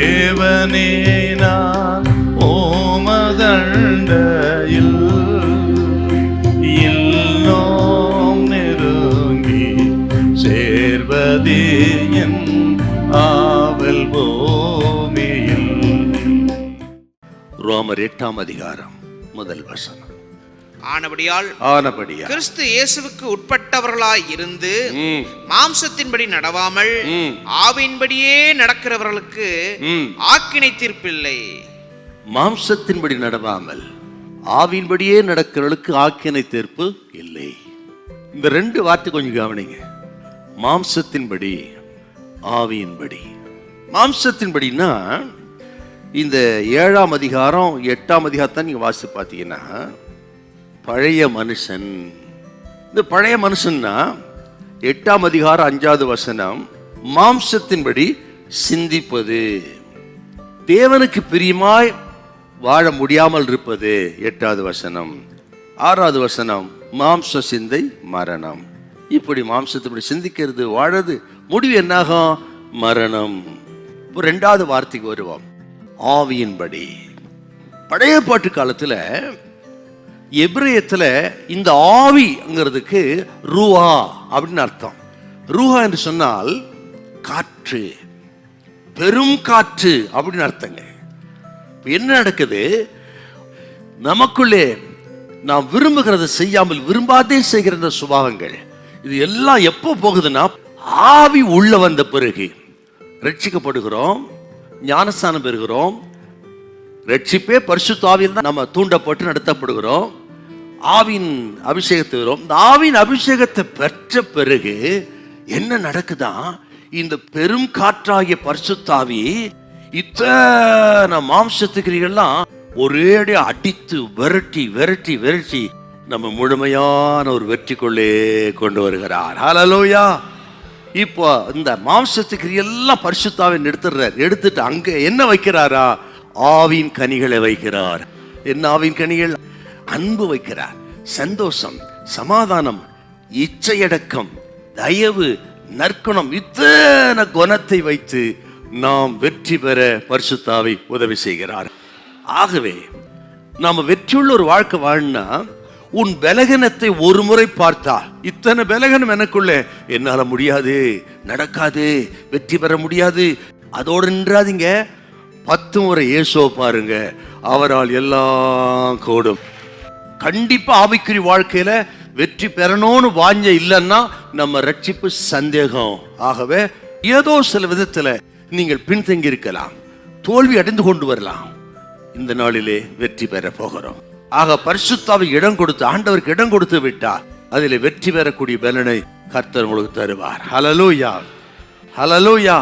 தேவனே நான் ஓமதண்டையில் இன்னும் நெருங்கி சேர்வதே என் ஆவல் பூமியில். ரோமர் 8ஆம் அதிகாரம் முதல் வசனம். ஆனபடியால் கிறிஸ்து இயேசுவுக்கு உட்பட்டவர்களாய் இருந்து மாம்சத்தின்படி நடவாமல் ஆவியின்படியே நடக்கிறவர்களுக்கு ஆக்கினை தீர்ப்பில்லை. மாம்சத்தின்படி நடவாமல் ஆவியின்படியே நடக்கிறவர்களுக்கு ஆக்கினை தீர்ப்பு இல்லை. இந்த ரெண்டு வார்த்தை கொஞ்சம் கவனிங்க. மாம்சத்தின்படி, ஆவியின்படி. மாம்சத்தின்படினா இந்த 7ஆம் அதிகாரம் 8ஆம் அதிகாரத்தை நீங்க வாசித்து பார்த்தீங்கன்னா பழைய மனுஷன். இந்த பழைய மனுஷன்னா 8ஆம் அதிகாரம் 5வது வசனம் மாம்சத்தின்படி சிந்திப்பது, தேவனுக்கு பிரியமாய் வாழ முடியாமல் இருப்பது 8வது வசனம். 6வது வசனம் மாம்ச சிந்தை மரணம். இப்படி மாம்சத்தின்படி சிந்திக்கிறது, வாழறது, முடிவு என்னாகும்? மரணம். 2வது வார்த்தைக்கு வருவோம், ஆவியின்படி. பழைய பாட்டு காலத்துல எபிரேயத்துல இந்த ஆவிங்கிறதுக்கு ரூஹா அப்படின்னு அர்த்தம். ரூஹா என்று சொன்னால் காற்று, பெரும் காற்று அப்படின்னு அர்த்தங்க. என்ன நடக்குது? நமக்குள்ளே நாம் விரும்புகிறத செய்யாமல் விரும்பாதே செய்கிற இந்த சுபாவங்கள், இது எல்லாம் எப்போ போகுதுன்னா ஆவி உள்ள வந்த பிறகு ரட்சிக்கப்படுகிறோம், ஞானஸ்தானம் பெறுகிறோம். ரட்சிப்பே பரிசுத்த ஆவியில் தான் நம்ம தூண்டப்பட்டு நடத்தப்படுகிறோம். ஆவின் அபிஷேகத்தை வரும். இந்த ஆவின் அபிஷேகத்தை பெற்ற பிறகு என்ன நடக்குதா? இந்த பெரும் காற்றாகிய பரிசுத்த ஆவி இத்தனை மாம்சத்துக்கிறீங்கெல்லாம் ஒரேடியா அடித்து விரட்டி விரட்டி விரட்டி நம்ம முழுமையான ஒரு வெற்றிக்குள்ளே கொண்டு வருகிறார். ஹல்லேலூயா. இப்போ இந்த மாம்சத்துக்கு எல்லாம் பரிசுத்தாவின் எடுத்துட்டு அங்க என்ன வைக்கிறாரா? ஆவின் கனிகளை வைக்கிறார். என்ன ஆவின் கனிகள்? அன்பு வைக்கிறார், சந்தோஷம், சமாதானம், இச்சையடக்கம், தயவு, நற்குணம், இத்தனை குணத்தை வைத்து நாம் வெற்றி பெற பரிசுத்தாவை உதவி செய்கிறார். ஆகவே நாம வெற்றியுள்ள ஒரு வாழ்க்கை வாழனா உன் பலகீனத்தை ஒரு முறை பார்த்தால், இத்தனை பலகீனம் எனக்குள்ளே, என்னால முடியாது, நடக்காது, வெற்றி பெற முடியாது, அதோடு நின்றாதீங்க. 10 முறை இயேசுவை பாருங்க, அவரால் எல்லாம் கூடும். கண்டிப்பா ஆவிக்குரிய வாழ்க்கையில வெற்றி பெறணும்னு வாஞ்ச இல்லைன்னா நம்ம ரட்சிப்பு சந்தேகம். ஆகவே ஏதோ சில விதத்துல நீங்கள் பின்தங்கி இருக்கலாம், தோல்வி அடைந்து கொண்டு வரலாம். இந்த நாளிலே வெற்றி பெற போகிறோம். ஆக பரிசுத்தாவை இடம் கொடுத்து, ஆண்டவருக்கு இடம் கொடுத்து விட்டார், அதிலே வெற்றி பெறக்கூடிய பலனை கர்த்தர் உங்களுக்கு தருவார். ஹல்லேலூயா, ஹல்லேலூயா.